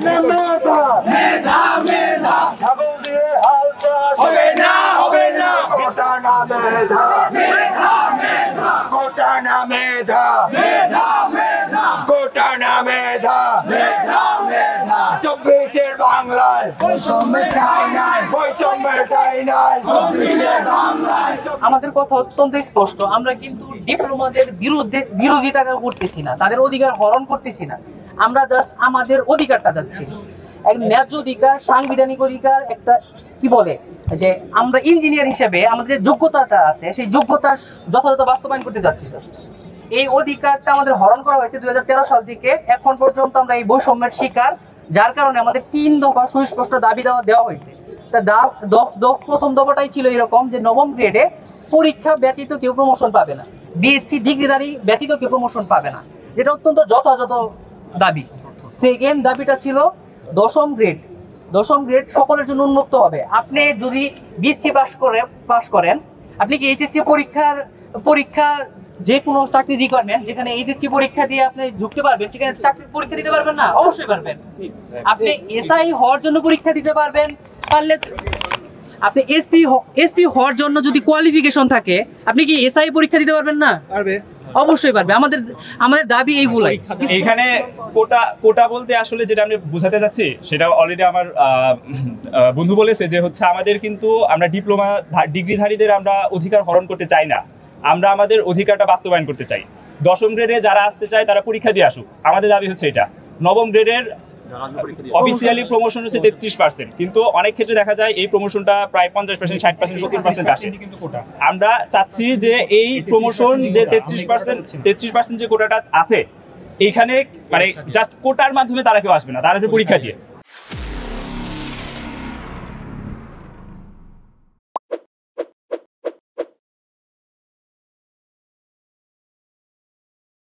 মেধা মেধা মেধা ছাগল দিয়ে হাল চাষ হবে না কোটা না মেধা মেধা মেধা কোটা না মেধা মেধা মেধা কোটা না মেধা মেধা মেধা 24-এর বাংলায় বৈষম্যের ঠাঁই নাই 24-এর বাংলায়। আমাদের কথা অত্যন্ত স্পষ্ট, আমরা কিন্তু ডিপ্লোমাদের বিরোধিতা করতেছি না, তাদের অধিকার হরণ করতেছি না, আমরা জাস্ট আমাদের অধিকারটা যাচ্ছি, এক ন্যায্য অধিকার, সাংবিধানিক অধিকার, একটা কি বলে যে আমরা ইঞ্জিনিয়ার হিসেবে আমাদের যে যোগ্যতাটা আছে সেই যোগ্যতা যথাযথ বাস্তবায়ন করতে যাচ্ছি। জাস্ট এই অধিকারটা আমাদের হরণ করা হয়েছে 2013 সাল থেকে এখন পর্যন্ত। আমরা এই বৈষম্যের শিকার, যার কারণে আমাদের 3 দফা সুস্পষ্ট দাবি দেওয়া হয়েছে। তা প্রথম দফাটাই ছিল এরকম যে নবম গ্রেডে পরীক্ষা ব্যতীত কেউ প্রমোশন পাবে না, বিএসসি ডিগ্রিধারী ব্যতীত কেউ প্রমোশন পাবে না, যেটা অত্যন্ত যথাযথ দাবি। সেকেন্ড দাবিটা ছিল দশম গ্রেড সকলের জন্য উন্মুক্ত হবে। আপনি যদি বিএসসি পাশ করেন, আপনি কি এইচএসসি পরীক্ষা যে কোনো চাকরি রিকোয়ারমেন্ট যেখানে এইচএসসি পরীক্ষা দিয়ে আপনি ঢুকতে পারবেন, সেখানে চাকরির পরীক্ষা দিতে পারবেন না? অবশ্যই পারবেন। আপনি এসআই হওয়ার জন্য পরীক্ষা দিতে পারবেন, পারলে আপনি এসপি হওয়ার জন্য যদি কোয়ালিফিকেশন থাকে, আপনি কি এসআই পরীক্ষা দিতে পারবেন না? পারবে, অবশ্যই পারবে। আমাদের দাবি এইগুলাই। এখানে কোটা বলতে আসলে যেটা আমি বোঝাতে যাচ্ছি সেটা অলরেডি আমার বন্ধু বলেছে যে হচ্ছে আমাদের কিন্তু আমরা ডিপ্লোমা ডিগ্রিধারীদের আমরা অধিকার হরণ করতে চাই না, আমরা আমাদের অধিকারটা বাস্তবায়ন করতে চাই। দশম গ্রেডে যারা আসতে চায় তারা পরীক্ষা দিয়ে আসুক, আমাদের দাবি হচ্ছে এটা। নবম গ্রেডের অফিসিয়ালি প্রমোশন হচ্ছে 33%, কিন্তু অনেক ক্ষেত্রে দেখা যায় এই প্রমোশনটা প্রায় 50%, 60%, 70% আসে। আমরা চাচ্ছি যে এই প্রমোশন যে 33% যে কোটাটা আছে এইখানে মানে জাস্ট কোটার মাধ্যমে তারা কেউ আসবে না, তারা পরীক্ষা দিয়ে